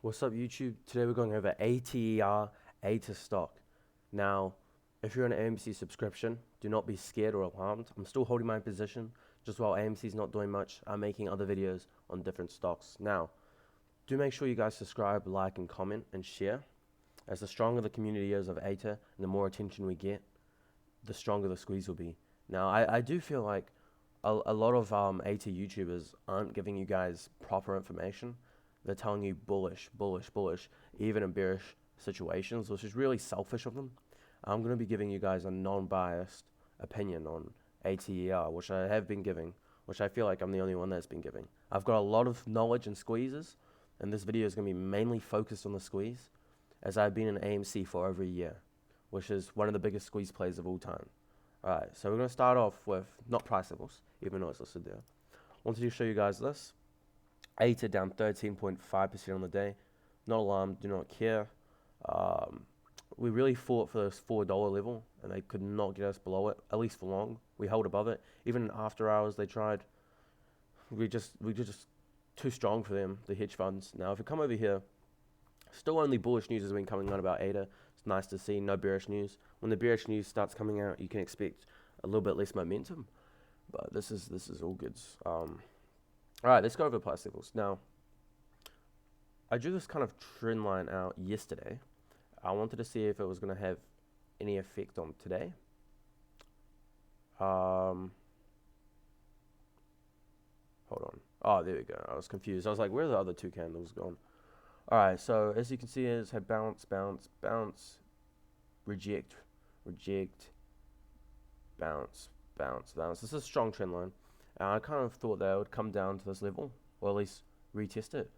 What's up, YouTube? Today we're going over Ater stock. Now, if you're an AMC subscription, do not be scared or alarmed. I'm still holding my position. Just while AMC's not doing much, I'm making other videos on different stocks. Now, do make sure you guys subscribe, like, and comment, and share. As the stronger the community is of Ater, and the more attention we get, the stronger the squeeze will be. Now, I do feel like a lot of Ater YouTubers aren't giving you guys proper information. They're telling you bullish, bullish, bullish, even in bearish situations, which is really selfish of them. I'm going to be giving you guys a non-biased opinion on ATER, which I have been giving, which I feel like I'm the only one that's been giving. I've got a lot of knowledge in squeezes, and this video is going to be mainly focused on the squeeze, as I've been in AMC for over a year, which is one of the biggest squeeze plays of all time. Alright, so we're going to start off with not price levels, even though it's listed there. Wanted to show you guys this. Ater down 13.5% on the day. Not alarmed, do not care. We really fought for this $4 level, and they could not get us below it, at least for long. We held above it. Even after hours, they tried. We just too strong for them, the hedge funds. Now, if we come over here, still only bullish news has been coming out about Ater. It's nice to see, no bearish news. When the bearish news starts coming out, you can expect a little bit less momentum. But this is all goods. Alright, let's go over price levels. Now, I drew this kind of trend line out yesterday. I wanted to see if it was going to have any effect on today. Hold on. Oh, there we go. I was confused. I was like, where are the other two candles gone? Alright, so as you can see, it's had bounce, bounce, bounce, reject, reject, bounce, bounce, bounce. This is a strong trend line. I kind of thought that it would come down to this level, or at least retest it.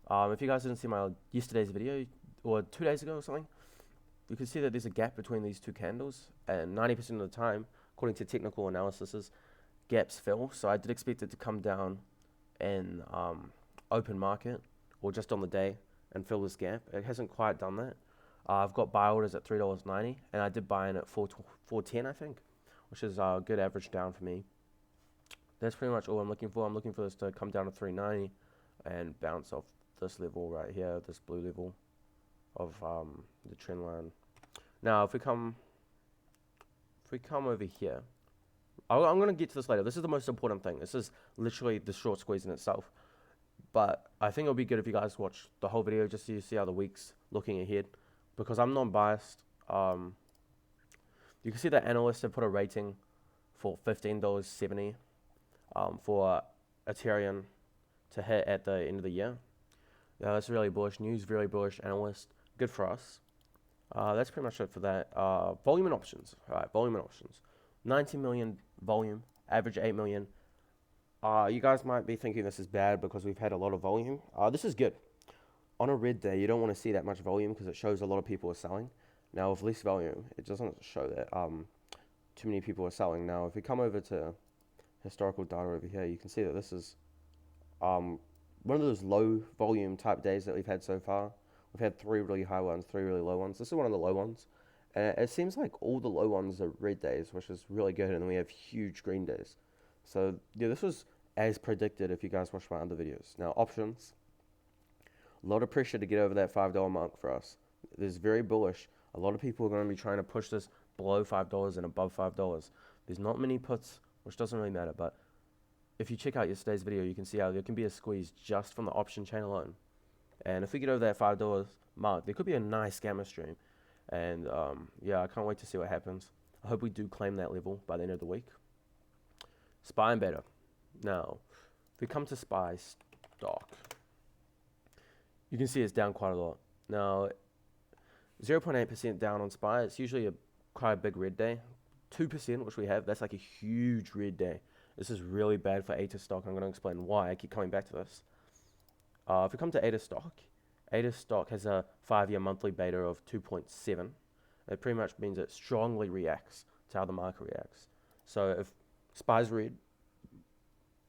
If you guys didn't see my yesterday's video, or 2 days ago or something, you can see that there's a gap between these two candles, and 90% of the time, according to technical analysis, gaps fill. So I did expect it to come down in open market, or just on the day, and fill this gap. It hasn't quite done that. I've got buy orders at $3.90, and I did buy in at $4.10, I think, which is a good average down for me. That's pretty much all I'm looking for. I'm looking for this to come down to 390 and bounce off this level right here, this blue level of the trend line. Now, if we come over here, I'm going to get to this later. This is the most important thing. This is literally the short squeeze in itself. But I think it'll be good if you guys watch the whole video just so you see how the week's looking ahead. Because I'm non-biased. You can see that analysts have put a rating for $15.70 for Ethereum to hit at the end of the year. That's really bullish news, very bullish analyst. Good for us. That's pretty much it for that. Volume and options. Alright, volume and options. 90 million volume, average 8 million. You guys might be thinking this is bad because we've had a lot of volume. This is good. On a red day, you don't want to see that much volume because it shows a lot of people are selling. Now, with less volume, it doesn't show that too many people are selling. Now, if we come over to historical data over here, you can see that this is one of those low volume type days that we've had so far. We've had 3 really high ones, 3 really low ones. This is one of the low ones. And it seems like all the low ones are red days, which is really good, and then we have huge green days. So, yeah, this was as predicted if you guys watch my other videos. Now, options. A lot of pressure to get over that $5 mark for us. This is very bullish. A lot of people are going to be trying to push this below $5 and above $5. There's not many puts, which doesn't really matter, but if you check out yesterday's video, you can see how there can be a squeeze just from the option chain alone. And if we get over that $5 mark, there could be a nice gamma stream. And yeah, I can't wait to see what happens. I hope we do claim that level by the end of the week. SPY and beta. Now, if we come to SPY stock, you can see it's down quite a lot. Now, 0.8% down on SPY. It's usually quite a big red day. 2%, which we have, that's like a huge red day. This is really bad for Ater stock. I'm going to explain why. I keep coming back to this. If we come to Ater stock has a 5-year monthly beta of 2.7. It pretty much means it strongly reacts to how the market reacts. So if SPY's red,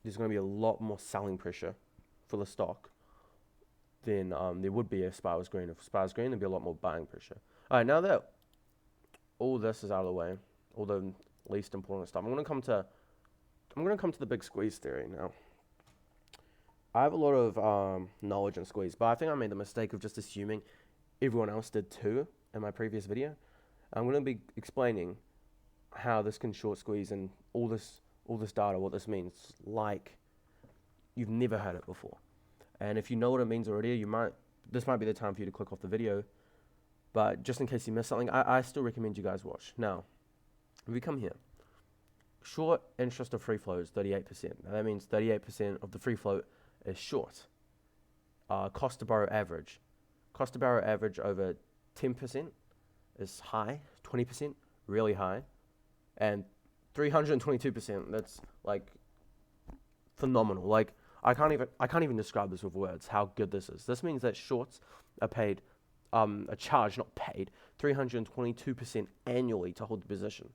there's going to be a lot more selling pressure for the stock than there would be if SPY was green. If SPY was green, there'd be a lot more buying pressure. All right, now that all this is out of the way, all the least important stuff, I'm going to come to the big squeeze theory now. I have a lot of knowledge in squeeze, but I think I made the mistake of just assuming everyone else did too in my previous video. I'm going to be explaining how this can short squeeze and all this data, what this means, like you've never heard it before. And if you know what it means already, this might be the time for you to click off the video. But just in case you missed something, I still recommend you guys watch. Now, if we come here, short interest of free float is 38%. Now that means 38% of the free float is short. Cost to borrow average. Cost to borrow average over 10% is high, 20% really high, and 322%, that's like phenomenal. Like I can't even describe this with words how good this is. This means that shorts are paid a charge, not paid, 322% annually to hold the position.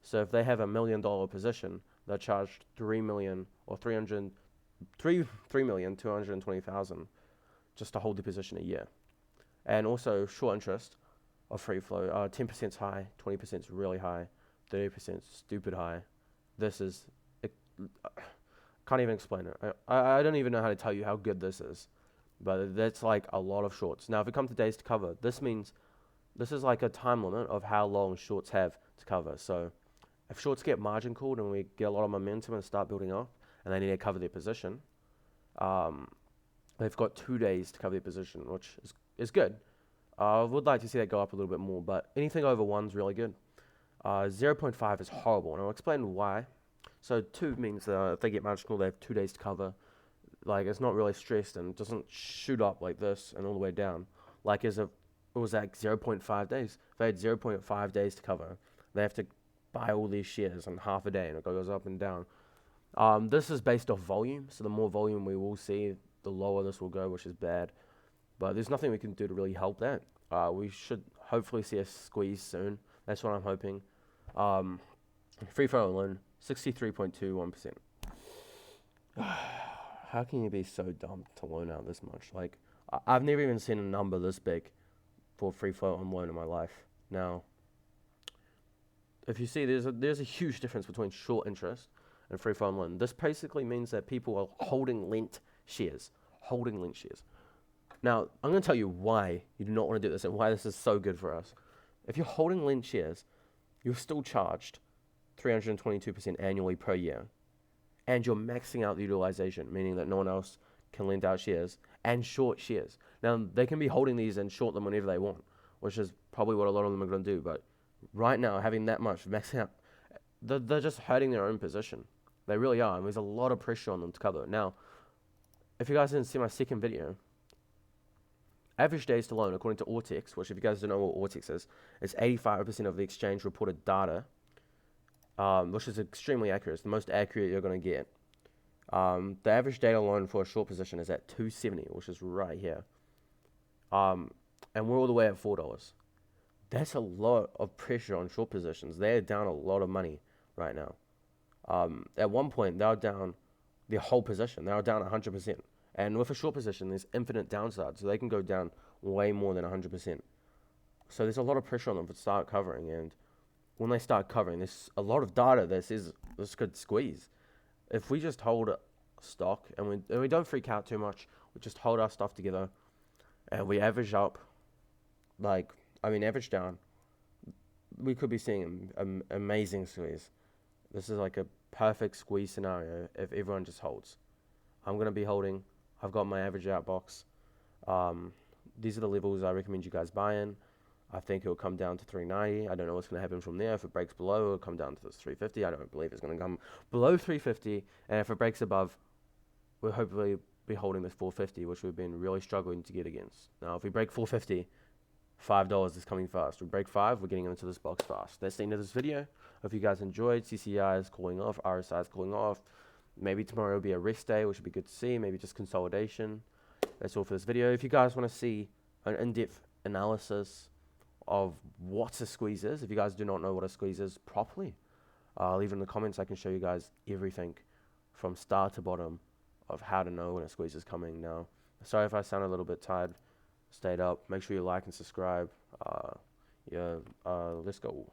So if they have $1 million position, they're charged 3,220,000 just to hold the position a year. And also short interest of free flow, 10% is high, 20% is really high, 30% is stupid high. This is, can't even explain it. I don't even know how to tell you how good this is, but that's like a lot of shorts. Now, if we come to days to cover, this means this is like a time limit of how long shorts have to cover. So if shorts get margin called and we get a lot of momentum and start building up and they need to cover their position, they've got 2 days to cover their position, which is good. I would like to see that go up a little bit more, but anything over 1 is really good. 0.5 is horrible, and I'll explain why. So 2 means if they get margin called, they have 2 days to cover. Like, it's not really stressed and doesn't shoot up like this and all the way down. Like, it was like 0.5 days. If they had 0.5 days to cover, they have to buy all these shares in half a day, and it goes up and down. This is based off volume, so the more volume we will see, the lower this will go, which is bad. But there's nothing we can do to really help that. We should hopefully see a squeeze soon. That's what I'm hoping. Free throw alone, 63.21%. How can you be so dumb to loan out this much? Like, I've never even seen a number this big for free float on loan in my life. Now, if you see, there's a huge difference between short interest and free float on loan. This basically means that people are holding lent shares. Now, I'm going to tell you why you do not want to do this and why this is so good for us. If you're holding lent shares, you're still charged 322% annually per year. And you're maxing out the utilization, meaning that no one else can lend out shares and short shares. Now, they can be holding these and short them whenever they want, which is probably what a lot of them are going to do. But right now, having that much maxing out, they're just hurting their own position. They really are. And there's a lot of pressure on them to cover. Now, if you guys didn't see my second video, average days to loan, according to Ortex, which if you guys don't know what Ortex is 85% of the exchange reported data, which is extremely accurate. It's the most accurate you're going to get. The average day to loan for a short position is at 270, which is right here. And we're all the way at $4. That's a lot of pressure on short positions. They're down a lot of money right now. At one point, they were down the whole position. They were down 100%. And with a short position, there's infinite downside, so they can go down way more than 100%. So there's a lot of pressure on them to start covering, and when they start covering, there's a lot of data that says this could squeeze. If we just hold stock and we don't freak out too much, we just hold our stuff together, and we average up, average down, we could be seeing an amazing squeeze. This is like a perfect squeeze scenario if everyone just holds. I'm going to be holding. I've got my average out box. These are the levels I recommend you guys buy in. I think it'll come down to 390. I don't know what's going to happen from there. If it breaks below, it'll come down to this 350. I don't believe it's going to come below 350. And if it breaks above, we'll hopefully be holding this 450, which we've been really struggling to get against. Now, if we break 450, $5 is coming fast. We break 5, we're getting into this box fast. That's the end of this video. If you guys enjoyed, CCI is calling off, RSI is calling off. Maybe tomorrow will be a rest day, which would be good to see. Maybe just consolidation. That's all for this video. If you guys want to see an in-depth analysis of what a squeeze is, if you guys do not know what a squeeze is properly, leave it in the comments. I can show you guys everything from start to bottom of how to know when a squeeze is coming. Now, sorry if I sound a little bit tired. Stayed up. Make sure you like and subscribe. Let's go.